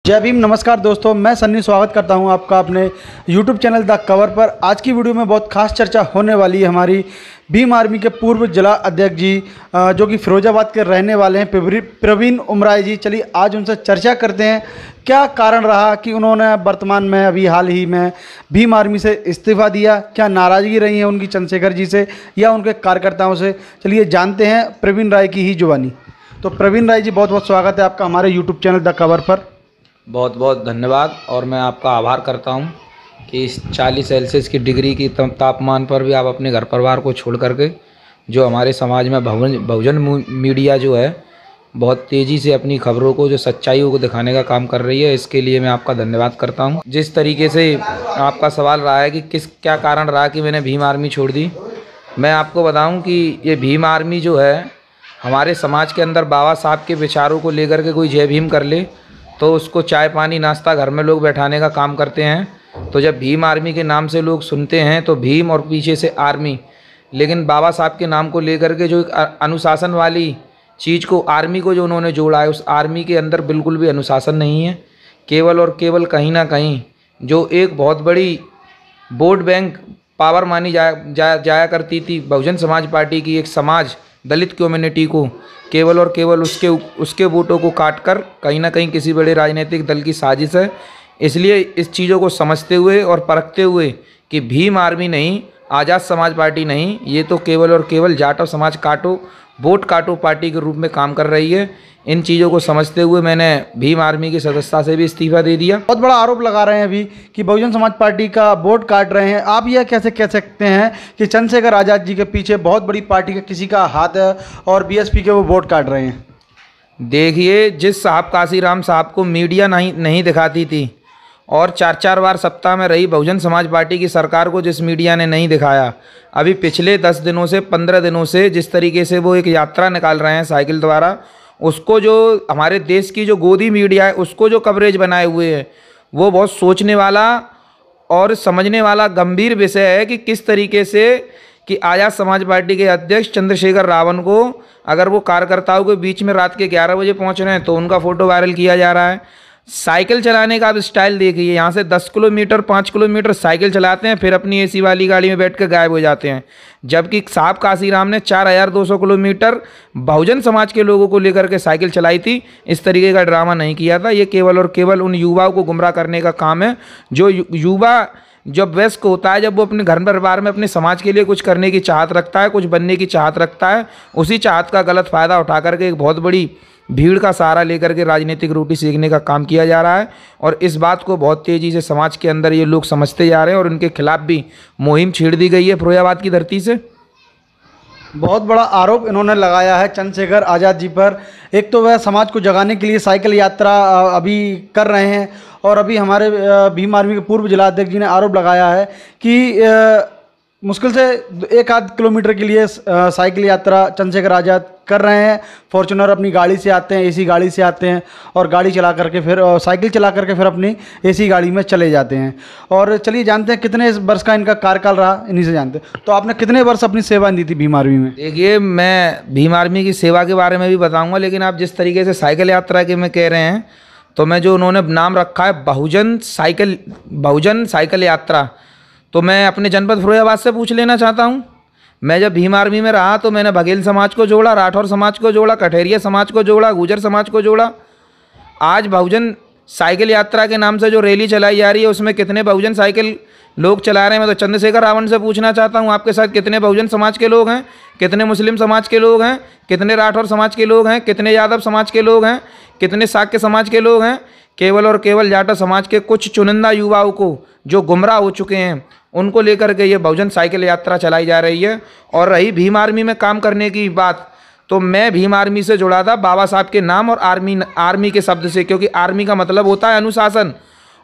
जय भीम। नमस्कार दोस्तों, मैं सन्नी स्वागत करता हूं आपका अपने YouTube चैनल द कवर पर। आज की वीडियो में बहुत खास चर्चा होने वाली है हमारी भीम आर्मी के पूर्व जिला अध्यक्ष जी जो कि फिरोजाबाद के रहने वाले हैं, प्रवीण उमराय जी। चलिए आज उनसे चर्चा करते हैं क्या कारण रहा कि उन्होंने वर्तमान में अभी हाल ही में भीम आर्मी से इस्तीफा दिया। क्या नाराज़गी रही है उनकी चंद्रशेखर जी से या उनके कार्यकर्ताओं से। चलिए जानते हैं प्रवीण राय की ही जुबानी। तो प्रवीण राय जी, बहुत बहुत स्वागत है आपका हमारे YouTube चैनल द कवर पर। बहुत बहुत धन्यवाद। और मैं आपका आभार करता हूं कि इस 40 सेल्सियस की डिग्री की तापमान पर भी आप अपने घर परिवार को छोड़ करके जो हमारे समाज में बहुजन मीडिया जो है बहुत तेज़ी से अपनी खबरों को, जो सच्चाइयों को दिखाने का काम कर रही है, इसके लिए मैं आपका धन्यवाद करता हूं। जिस तरीके से आपका सवाल रहा है कि क्या कारण रहा कि मैंने भीम आर्मी छोड़ दी, मैं आपको बताऊँ कि ये भीम आर्मी जो है हमारे समाज के अंदर बाबा साहब के विचारों को लेकर के कोई जय भीम कर ले तो उसको चाय पानी नाश्ता घर में लोग बैठाने का काम करते हैं। तो जब भीम आर्मी के नाम से लोग सुनते हैं तो भीम और पीछे से आर्मी, लेकिन बाबा साहब के नाम को लेकर के जो एक अनुशासन वाली चीज़ को, आर्मी को जो उन्होंने जोड़ा है, उस आर्मी के अंदर बिल्कुल भी अनुशासन नहीं है। केवल और केवल कहीं ना कहीं जो एक बहुत बड़ी वोट बैंक पावर मानी जाया करती थी बहुजन समाज पार्टी की, एक समाज दलित कम्युनिटी को केवल और केवल उसके वोटों को काटकर कहीं ना कहीं किसी बड़े राजनीतिक दल की साजिश है। इसलिए इस चीज़ों को समझते हुए और परखते हुए कि भीम आर्मी नहीं, आज़ाद समाज पार्टी नहीं, ये तो केवल और केवल जाटो समाज काटो, वोट काटो पार्टी के रूप में काम कर रही है। इन चीज़ों को समझते हुए मैंने भीम आर्मी की सदस्यता से भी इस्तीफा दे दिया। बहुत बड़ा आरोप लगा रहे हैं अभी कि बहुजन समाज पार्टी का वोट काट रहे हैं। आप यह कैसे कह सकते हैं कि चंद्रशेखर आज़ाद जी के पीछे बहुत बड़ी पार्टी का किसी का हाथ है और बीएसपी के वो वोट काट रहे हैं? देखिए, जिस साहब काशीराम साहब को मीडिया नहीं दिखाती थी और 4-4 बार सत्ता में रही बहुजन समाज पार्टी की सरकार को जिस मीडिया ने नहीं दिखाया, अभी पिछले 10 दिनों से 15 दिनों से जिस तरीके से वो एक यात्रा निकाल रहे हैं साइकिल द्वारा, उसको जो हमारे देश की जो गोदी मीडिया है उसको जो कवरेज बनाए हुए है, वो बहुत सोचने वाला और समझने वाला गंभीर विषय है कि किस तरीके से कि आज़ाद समाज पार्टी के अध्यक्ष चंद्रशेखर रावण को अगर वो कार्यकर्ताओं के बीच में रात के 11 बजे पहुंच रहे हैं तो उनका फ़ोटो वायरल किया जा रहा है। साइकिल चलाने का आप स्टाइल देखिए, यहाँ से 10 किलोमीटर 5 किलोमीटर साइकिल चलाते हैं, फिर अपनी एसी वाली गाड़ी में बैठ कर गायब हो जाते हैं। जबकि साहब काशीराम ने 4200 किलोमीटर बहुजन समाज के लोगों को लेकर के साइकिल चलाई थी। इस तरीके का ड्रामा नहीं किया था। ये केवल और केवल उन युवाओं को गुमराह करने का काम है। जो युवा जब वयस्क होता है, जब वो अपने घर परिवार में अपने समाज के लिए कुछ करने की चाहत रखता है, कुछ बनने की चाहत रखता है, उसी चाहत का गलत फ़ायदा उठा करके एक बहुत बड़ी भीड़ का सहारा लेकर के राजनीतिक रोटी सेकने का काम किया जा रहा है। और इस बात को बहुत तेज़ी से समाज के अंदर ये लोग समझते जा रहे हैं और उनके खिलाफ भी मुहिम छेड़ दी गई है फिरोजाबाद की धरती से। बहुत बड़ा आरोप इन्होंने लगाया है चंद्रशेखर आज़ाद जी पर। एक तो वह समाज को जगाने के लिए साइकिल यात्रा अभी कर रहे हैं और अभी हमारे भीम आर्मी के पूर्व जिला अध्यक्ष जी ने आरोप लगाया है कि मुश्किल से 1-8 किलोमीटर के लिए साइकिल यात्रा चंद्रशेखर आज़ाद कर रहे हैं। फॉर्च्यूनर अपनी गाड़ी से आते हैं, एसी गाड़ी से आते हैं और गाड़ी चला करके फिर साइकिल चला करके फिर अपनी एसी गाड़ी में चले जाते हैं। और चलिए जानते हैं कितने वर्ष का इनका कार्यकाल रहा, इन्हीं से जानते हैं। तो आपने कितने वर्ष अपनी सेवा दी थी भीम आर्मी में? देखिए, मैं भीम आर्मी की सेवा के बारे में भी बताऊँगा, लेकिन आप जिस तरीके से साइकिल यात्रा के में कह रहे हैं, तो मैं जो उन्होंने नाम रखा है बहुजन साइकिल यात्रा, तो मैं अपने जनपद फिरोजाबाद से पूछ लेना चाहता हूँ। मैं जब भीम आर्मी में रहा तो मैंने बघेल समाज को जोड़ा, राठौर समाज को जोड़ा, कठेरिया समाज को जोड़ा, गुजर समाज को जोड़ा। आज बहुजन साइकिल यात्रा के नाम से जो रैली चलाई जा रही है उसमें कितने बहुजन साइकिल लोग चला रहे हैं? मैं तो चंद्रशेखर रावण से पूछना चाहता हूँ, आपके साथ कितने बहुजन समाज के लोग हैं, कितने मुस्लिम समाज के लोग हैं, कितने राठौर समाज के लोग हैं, कितने यादव समाज के लोग हैं, कितने शाक्य समाज के लोग हैं? केवल और केवल जाटो समाज के कुछ चुनिंदा युवाओं को जो गुमराह हो चुके हैं उनको लेकर के ये बहुजन साइकिल यात्रा चलाई जा रही है। और रही भीम आर्मी में काम करने की बात, तो मैं भीम आर्मी से जुड़ा था बाबा साहब के नाम और आर्मी के शब्द से, क्योंकि आर्मी का मतलब होता है अनुशासन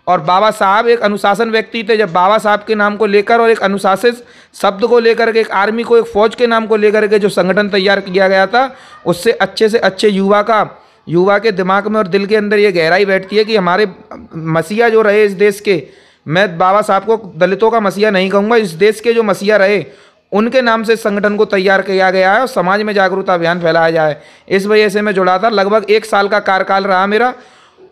और बाबा साहब एक अनुशासन व्यक्ति थे। जब बाबा साहब के नाम को लेकर और एक अनुशासित शब्द को लेकर के एक आर्मी को, एक फौज के नाम को लेकर के जो संगठन तैयार किया गया था, उससे अच्छे से अच्छे युवा के दिमाग में और दिल के अंदर ये गहराई बैठती है कि हमारे मसीहा जो रहे इस देश के, मैं बाबा साहब को दलितों का मसीहा नहीं कहूँगा, इस देश के जो मसीहा रहे उनके नाम से संगठन को तैयार किया गया है और समाज में जागरूकता अभियान फैलाया जाए। इस वजह से मैं जुड़ा था। लगभग 1 साल का कार्यकाल रहा मेरा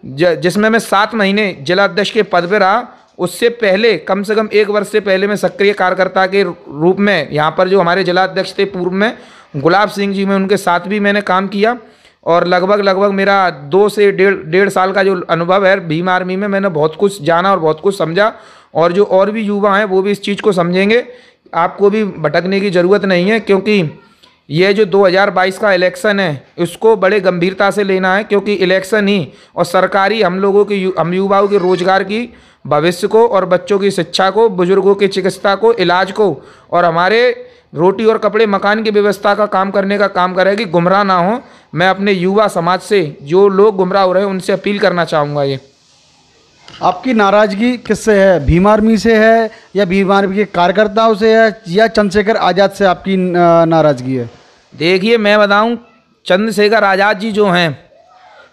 जिसमें मैं 7 महीने जिला अध्यक्ष के पद पर रहा, उससे पहले कम से कम 1 वर्ष से पहले मैं सक्रिय कार्यकर्ता के रूप में यहाँ पर जो हमारे जिला अध्यक्ष थे पूर्व में गुलाब सिंह जी में, उनके साथ भी मैंने काम किया। और लगभग मेरा 2 से डेढ़ साल का जो अनुभव है भीम आर्मी में, मैंने बहुत कुछ जाना और बहुत कुछ समझा। और जो और भी युवा हैं वो भी इस चीज़ को समझेंगे। आपको भी भटकने की ज़रूरत नहीं है, क्योंकि ये जो 2022 का इलेक्शन है इसको बड़े गंभीरता से लेना है, क्योंकि इलेक्शन ही और सरकारी हम युवाओं के रोजगार की, भविष्य को और बच्चों की शिक्षा को, बुजुर्गों की चिकित्सा को, इलाज को और हमारे रोटी और कपड़े मकान की व्यवस्था का काम करने का काम करेगी। गुमराह ना हो। मैं अपने युवा समाज से, जो लोग गुमराह हो रहे हैं, उनसे अपील करना चाहूँगा। ये आपकी नाराज़गी किससे है? भीम आर्मी से है या भीम आर्मी के कार्यकर्ताओं से है या चंद्रशेखर आज़ाद से आपकी नाराज़गी है? देखिए, मैं बताऊं, चंद्रशेखर आज़ाद जी जो हैं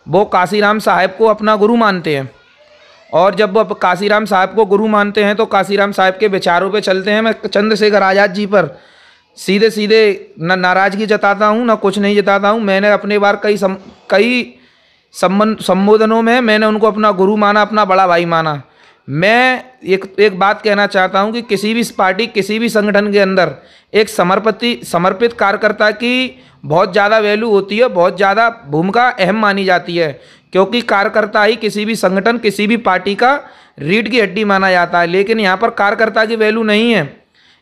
वो काशीराम साहब को अपना गुरु मानते हैं, और जब वो काशीराम साहब को गुरु मानते हैं तो काशीराम साहब के विचारों पे चलते हैं। मैं चंद्रशेखर आज़ाद जी पर सीधे सीधे न नाराज़गी जताता हूं, न कुछ नहीं जताता हूं। मैंने अपने बार कई संबोधनों में मैंने उनको अपना गुरु माना, अपना बड़ा भाई माना। मैं एक बात कहना चाहता हूं कि किसी भी पार्टी, किसी भी संगठन के अंदर एक समर्पित कार्यकर्ता की बहुत ज़्यादा वैल्यू होती है, बहुत ज़्यादा भूमिका अहम मानी जाती है, क्योंकि कार्यकर्ता ही किसी भी संगठन, किसी भी पार्टी का रीढ़ की हड्डी माना जाता है। लेकिन यहाँ पर कार्यकर्ता की वैल्यू नहीं है,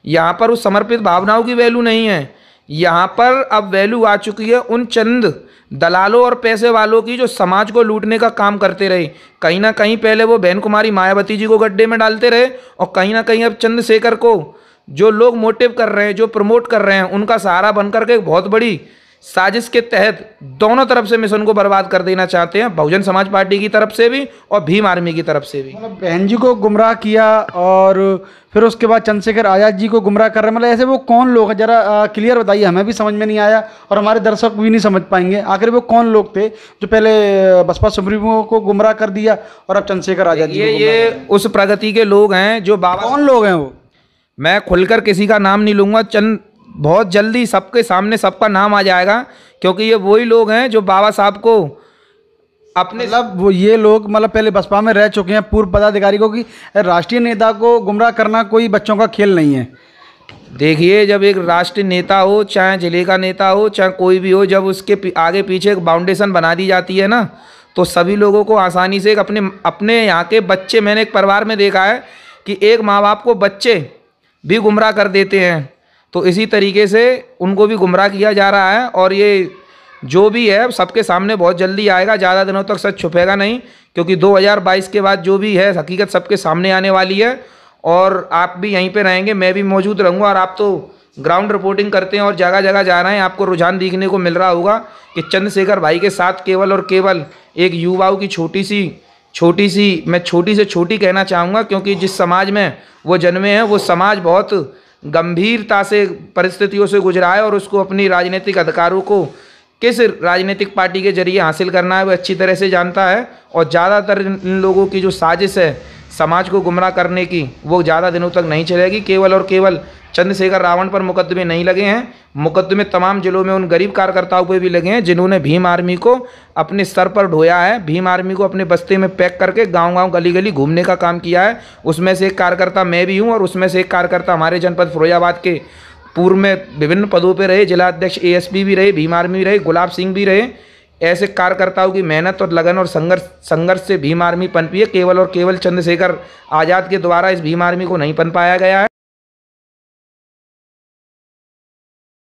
यहाँ पर उस समर्पित भावनाओं की वैल्यू नहीं है। यहाँ पर अब वैल्यू आ चुकी है उन चंद दलालों और पैसे वालों की जो समाज को लूटने का काम करते रहे। कहीं ना कहीं पहले वो बहन कुमारी मायावती जी को गड्ढे में डालते रहे, और कहीं ना कहीं अब चंद्रशेखर को जो लोग मोटिव कर रहे हैं, जो प्रमोट कर रहे हैं, उनका सहारा बनकर के एक बहुत बड़ी साजिश के तहत दोनों तरफ से मिशन को बर्बाद कर देना चाहते हैं, बहुजन समाज पार्टी की तरफ से भी और भीम आर्मी की तरफ से भी। मतलब बहन जी को गुमराह किया और फिर उसके बाद चंद्रशेखर आज़ाद जी को गुमराह कर रहे हैं, मतलब ऐसे वो कौन लोग हैं? जरा क्लियर बताइए, हमें भी समझ में नहीं आया और हमारे दर्शक भी नहीं समझ पाएंगे। आखिर वो कौन लोग थे जो पहले बसपा सुप्रीमो को गुमराह कर दिया और अब चंद्रशेखर आज़ाद जी को? ये उस प्रगति के लोग हैं जो बाबा। कौन लोग हैं वो? मैं खुलकर किसी का नाम नहीं लूँगा, बहुत जल्दी सबके सामने सबका नाम आ जाएगा, क्योंकि ये वही लोग हैं जो बाबा साहब को अपने, मतलब वो ये लोग मतलब पहले बसपा में रह चुके हैं, पूर्व पदाधिकारी को, कि राष्ट्रीय नेता को गुमराह करना कोई बच्चों का खेल नहीं है। देखिए, जब एक राष्ट्रीय नेता हो, चाहे जिले का नेता हो, चाहे कोई भी हो, जब उसके आगे पीछे एक बाउंडेशन बना दी जाती है ना, तो सभी लोगों को आसानी से अपने यहाँ के बच्चे, मैंने एक परिवार में देखा है कि एक माँ बाप को बच्चे भी गुमराह कर देते हैं, तो इसी तरीके से उनको भी गुमराह किया जा रहा है। और ये जो भी है सबके सामने बहुत जल्दी आएगा, ज़्यादा दिनों तक सच छुपेगा नहीं, क्योंकि 2022 के बाद जो भी है हकीकत सबके सामने आने वाली है। और आप भी यहीं पे रहेंगे, मैं भी मौजूद रहूँगा, और आप तो ग्राउंड रिपोर्टिंग करते हैं और जगह जगह जा रहे हैं, आपको रुझान देखने को मिल रहा होगा कि चंद्रशेखर भाई के साथ केवल और केवल एक युवाओं की छोटी सी मैं छोटी से छोटी कहना चाहूँगा, क्योंकि जिस समाज में वो जन्मे हैं वो समाज बहुत गंभीरता से परिस्थितियों से गुजरा है, और उसको अपनी राजनीतिक अधिकारों को किस राजनीतिक पार्टी के जरिए हासिल करना है वो अच्छी तरह से जानता है। और ज़्यादातर इन लोगों की जो साजिश है समाज को गुमराह करने की, वो ज़्यादा दिनों तक नहीं चलेगी। केवल और केवल चंद्रशेखर रावण पर मुकदमे नहीं लगे हैं, मुकदमे तमाम जिलों में उन गरीब कार्यकर्ताओं पर भी लगे हैं जिन्होंने भीम आर्मी को अपने सर पर ढोया है, भीम आर्मी को अपने बस्ते में पैक करके गांव-गांव गली-गली घूमने का काम किया है। उसमें से एक कार्यकर्ता मैं भी हूं, और उसमें से एक कार्यकर्ता हमारे जनपद फिरोजाबाद के पूर्व में विभिन्न पदों पर रहे, जिला अध्यक्ष ASP भी रहे, भीम आर्मी भी रहे, गुलाब सिंह भी रहे। ऐसे कार्यकर्ताओं की मेहनत और लगन और संघर्ष से भीम आर्मी पनपी है। केवल और केवल चंद्रशेखर आज़ाद के द्वारा इस भीम आर्मी को नहीं पन पाया गया है।